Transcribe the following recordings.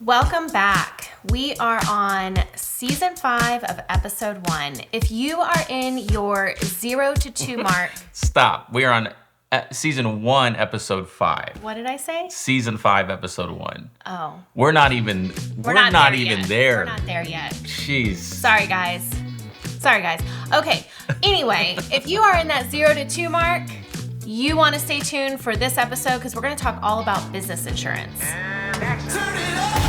Welcome back. We are on season 5 of episode 1. If you are in your 0 to 2 mark. Stop. We are on season 1, episode 5. What did I say? Season 5, episode 1. Oh. We're not even there. We're not there yet. Jeez. Sorry, guys. Okay. Anyway, if you are in that 0 to 2 mark, you want to stay tuned for this episode because we're going to talk all about business insurance. Turn it up.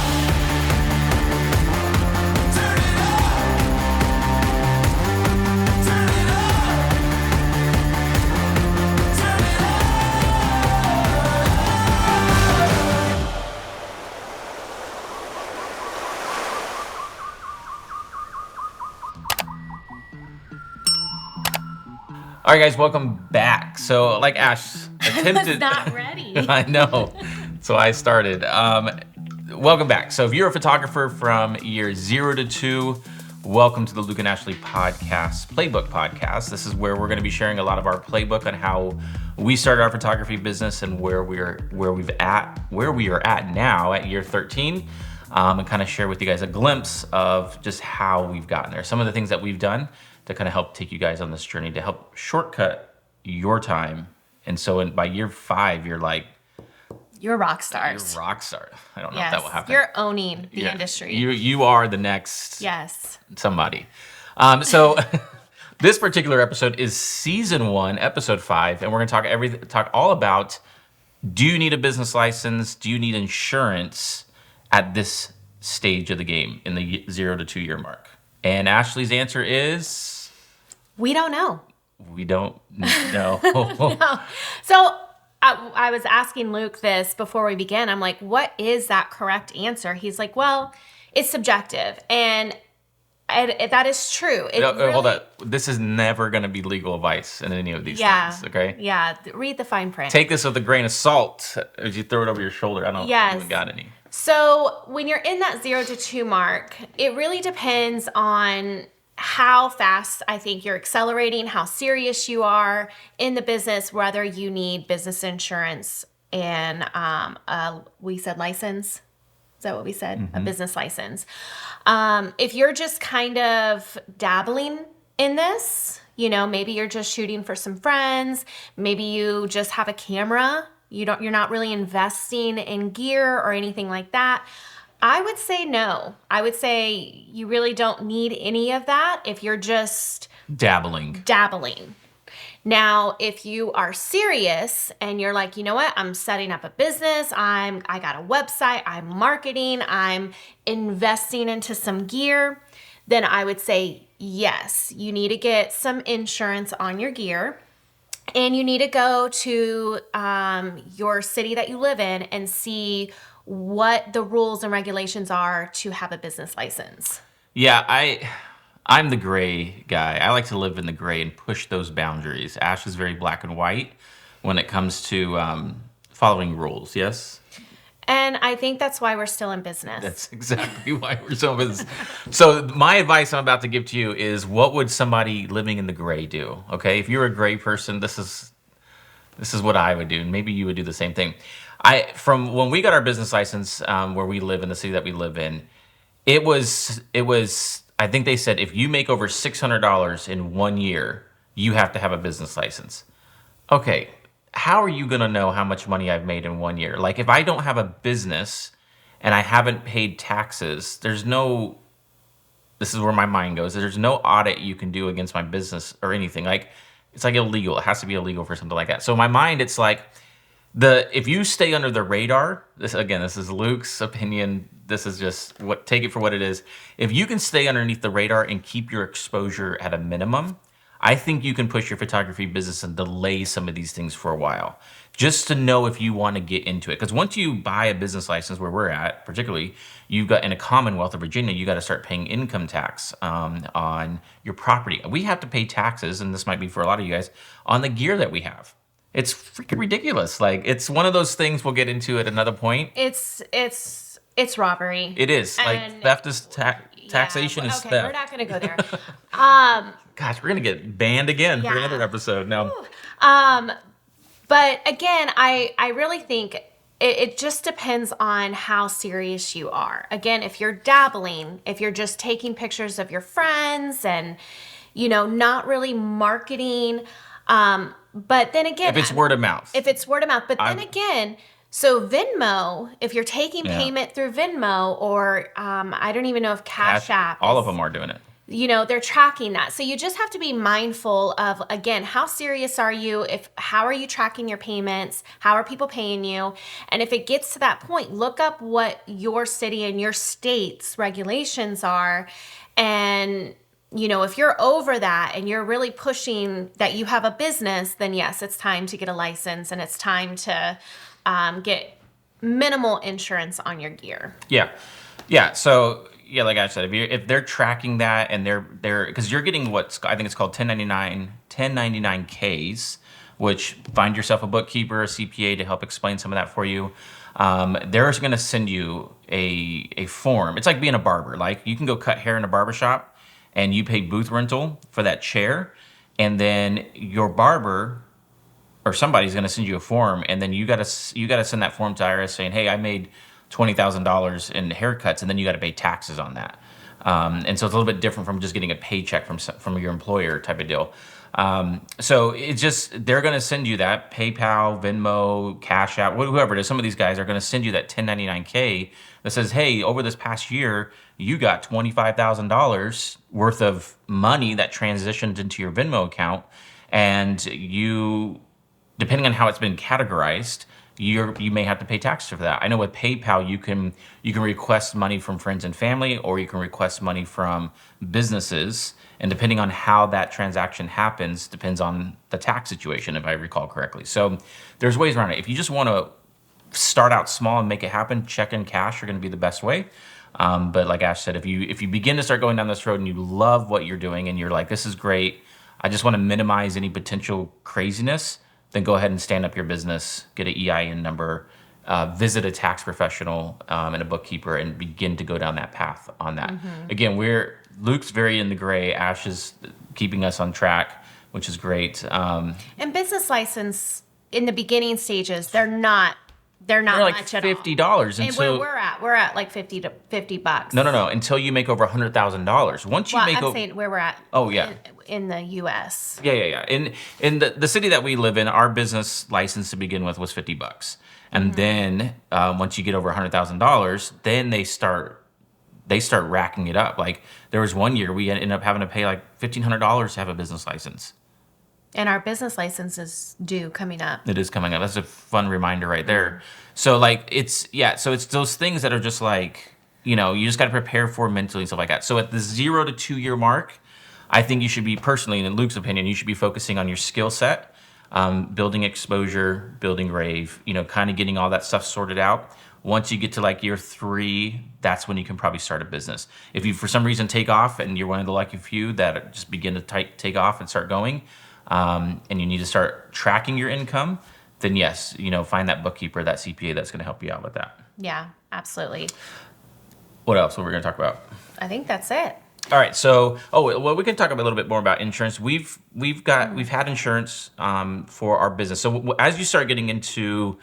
All right, guys, welcome back. So, like Ash attempted... I was not ready. I know. So I started. Welcome back. So if you're a photographer from year 0 to 2, welcome to the Luke and Ashley podcast, Playbook podcast. This is where we're going to be sharing a lot of our playbook on how we started our photography business and where we are at now at year 13, and kind of share with you guys a glimpse of just how we've gotten there. Some of the things that we've done to kind of help take you guys on this journey to help shortcut your time. And so by year 5, you're like, You're rock stars. You're a rock star. I don't know Yes. if that will happen. You're owning the industry. You are the next Yes. somebody. So this particular episode is season 1, episode 5, and we're going to talk all about, do you need a business license? Do you need insurance at this stage of the game in the 0 to 2 year mark? And Ashley's answer is, We don't know. we don't know. No. So I was asking Luke this before we began. I'm like, what is that correct answer? He's like, well, it's subjective. And that is true. Hold on. This is never going to be legal advice in any of these things, okay? Yeah. Read the fine print. Take this with a grain of salt as you throw it over your shoulder. I don't even got any. So when you're in that 0 to 2 mark, it really depends on how fast I think you're accelerating, how serious you are in the business, whether you need business insurance and we said license. Is that what we said? Mm-hmm. A business license. If you're just kind of dabbling in this, maybe you're just shooting for some friends, maybe you just have a camera, you're not really investing in gear or anything like that, I would say no. I would say you really don't need any of that if you're just dabbling. Now, if you are serious and you're like, you know what, I'm setting up a business, I got a website, I'm marketing, I'm investing into some gear, then I would say yes, you need to get some insurance on your gear. And you need to go to your city that you live in and see what the rules and regulations are to have a business license. Yeah, I'm the gray guy. I like to live in the gray and push those boundaries. Ash is very black and white when it comes to following rules, yes? And I think that's why we're still in business. That's exactly why we're still in business. So my advice I'm about to give to you is, what would somebody living in the gray do? Okay, if you're a gray person, this is what I would do, and maybe you would do the same thing. From when we got our business license, where we live in the city that we live in, it was. I think they said if you make over $600 in 1 year, you have to have a business license. Okay. How are you going to know how much money I've made in 1 year? Like, if I don't have a business and I haven't paid taxes, this is where my mind goes. There's no audit you can do against my business or anything. Like, it's like illegal. It has to be illegal for something like that. So in my mind, it's like, if you stay under the radar, this is Luke's opinion. This is just take it for what it is. If you can stay underneath the radar and keep your exposure at a minimum, I think you can push your photography business and delay some of these things for a while, just to know if you want to get into it. Because once you buy a business license, where we're at, particularly, you've got in a Commonwealth of Virginia, you got to start paying income tax on your property. We have to pay taxes, and this might be for a lot of you guys, on the gear that we have. It's freaking ridiculous. Like, it's one of those things we'll get into at another point. It's robbery. It is. Like, theft is taxation is theft. Okay, we're not going to go there. Gosh, we're going to get banned again for another episode now. But again, I really think it just depends on how serious you are. Again, if you're dabbling, if you're just taking pictures of your friends and, not really marketing, but then again, If it's word of mouth. But then again, so Venmo, if you're taking Yeah. payment through Venmo or I don't even know if Cash App, all of them are doing it. they're tracking that. So you just have to be mindful of, again, how serious are you? How are you tracking your payments? How are people paying you? And if it gets to that point, look up what your city and your state's regulations are. And, if you're over that and you're really pushing that you have a business, then yes, it's time to get a license and it's time to get minimal insurance on your gear. Yeah. So yeah, like I said, if they're tracking that and they're because you're getting I think it's called 1099Ks, which find yourself a bookkeeper, a CPA to help explain some of that for you. They're going to send you a form. It's like being a barber. Like you can go cut hair in a barbershop and you pay booth rental for that chair, and then your barber or somebody's going to send you a form, and then you got to send that form to IRS saying, hey, I made $20,000 in haircuts, and then you got to pay taxes on that. And so it's a little bit different from just getting a paycheck from your employer type of deal. So it's just, they're going to send you that PayPal, Venmo, Cash App, whoever it is. Some of these guys are going to send you that 1099K that says, hey, over this past year, you got $25,000 worth of money that transitioned into your Venmo account. And you, depending on how it's been categorized, you may have to pay taxes for that. I know with PayPal, you can request money from friends and family, or you can request money from businesses. And depending on how that transaction happens, depends on the tax situation, if I recall correctly. So there's ways around it. If you just want to start out small and make it happen, check and cash are going to be the best way. But like Ash said, if you begin to start going down this road and you love what you're doing and you're like, this is great, I just want to minimize any potential craziness, then go ahead and stand up your business, get an EIN number, visit a tax professional and a bookkeeper, and begin to go down that path on that. Mm-hmm. Again, Luke's very in the gray. Ash is keeping us on track, which is great. And business license in the beginning stages, they're not like much at all. $50. And where we're at like $50 to $50. No. Until you make over $100,000. Once you make I'm saying where we're at. Oh yeah. In the U.S. Yeah. In the city that we live in, our business license to begin with was $50, and then once you get over $100,000, then they start racking it up. Like there was one year we ended up having to pay like $1,500 to have a business license. And our business license is due coming up. It is coming up. That's a fun reminder right there. So like it's those things that are just like, you just got to prepare for mentally and stuff like that. So at the 0 to 2 year mark, I think you should be, personally, in Luke's opinion, you should be focusing on your skill set, building exposure, building rave, kind of getting all that stuff sorted out. Once you get to like year 3, that's when you can probably start a business. If you for some reason take off and you're one of the lucky few that just begin to take off and start going, and you need to start tracking your income, then yes, find that bookkeeper, that CPA that's going to help you out with that. Yeah, absolutely. What else? What we're going to talk about? I think that's it. All right. So, we can talk a little bit more about insurance. We've had insurance for our business. So as you start getting into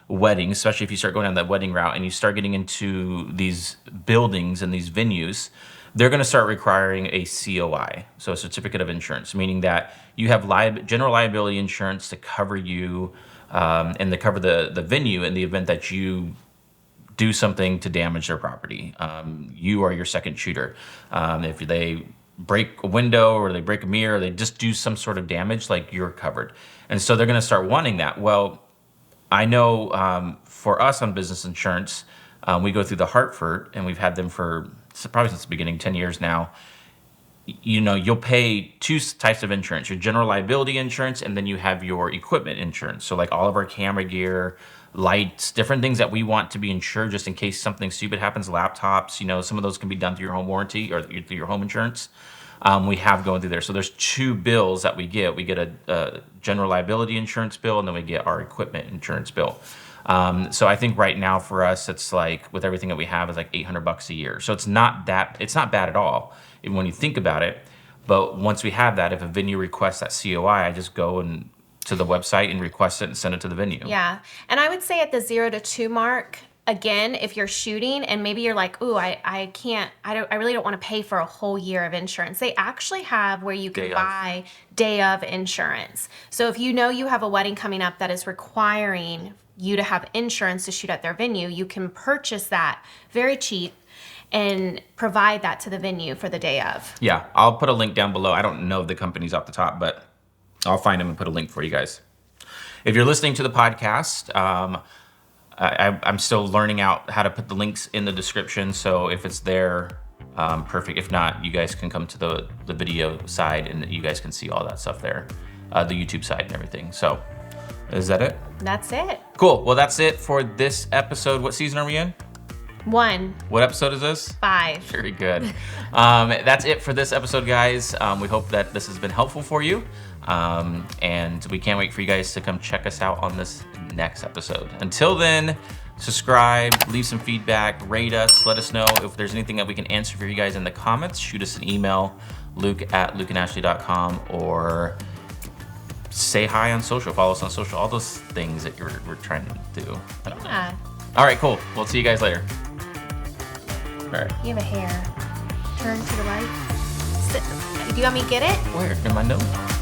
weddings, especially if you start going down that wedding route and you start getting into these buildings and these venues, they're going to start requiring a COI, so a certificate of insurance, meaning that you have general liability insurance to cover you and to cover the venue in the event that you do something to damage their property. You are your second shooter. If they break a window or they break a mirror, or they just do some sort of damage, like you're covered. And so they're going to start wanting that. Well, I know for us on business insurance, we go through the Hartford, and we've had them for probably since the beginning, 10 years now. You'll pay 2 types of insurance, your general liability insurance, and then you have your equipment insurance. So like all of our camera gear, lights, different things that we want to be insured just in case something stupid happens, laptops, some of those can be done through your home warranty or through your home insurance. We have going through there. So there's 2 bills that we get. We get a general liability insurance bill, and then we get our equipment insurance bill. So I think right now for us, it's like with everything that we have is like $800 a year. So it's not bad at all, even when you think about it. But once we have that, if a venue requests that COI, I just go and to the website and request it and send it to the venue. Yeah. And I would say at the 0 to 2 mark, again, if you're shooting and maybe you're like, ooh, I really don't want to pay for a whole year of insurance. They actually have where you can buy day of insurance. So if you know you have a wedding coming up that is requiring you to have insurance to shoot at their venue, you can purchase that very cheap and provide that to the venue for the day of. Yeah, I'll put a link down below. I don't know the companies off the top, but I'll find them and put a link for you guys. If you're listening to the podcast, I'm still learning out how to put the links in the description. So if it's there, perfect. If not, you guys can come to the video side and you guys can see all that stuff there, the YouTube side and everything. So is that it? That's it. Cool. Well, that's it for this episode. What season are we in? 1. What episode is this? 5. Very good. That's it for this episode, guys. We hope that this has been helpful for you. And we can't wait for you guys to come check us out on this next episode. Until then, subscribe, leave some feedback, rate us, let us know if there's anything that we can answer for you guys in the comments. Shoot us an email, luke@lukeandashley.com, or say hi on social, follow us on social, all those things that we're trying to do. I don't know. All right, cool. We'll see you guys later. All right. You have a hair. Turn to the right. Sit. Do you want me to get it? Where? In my nose?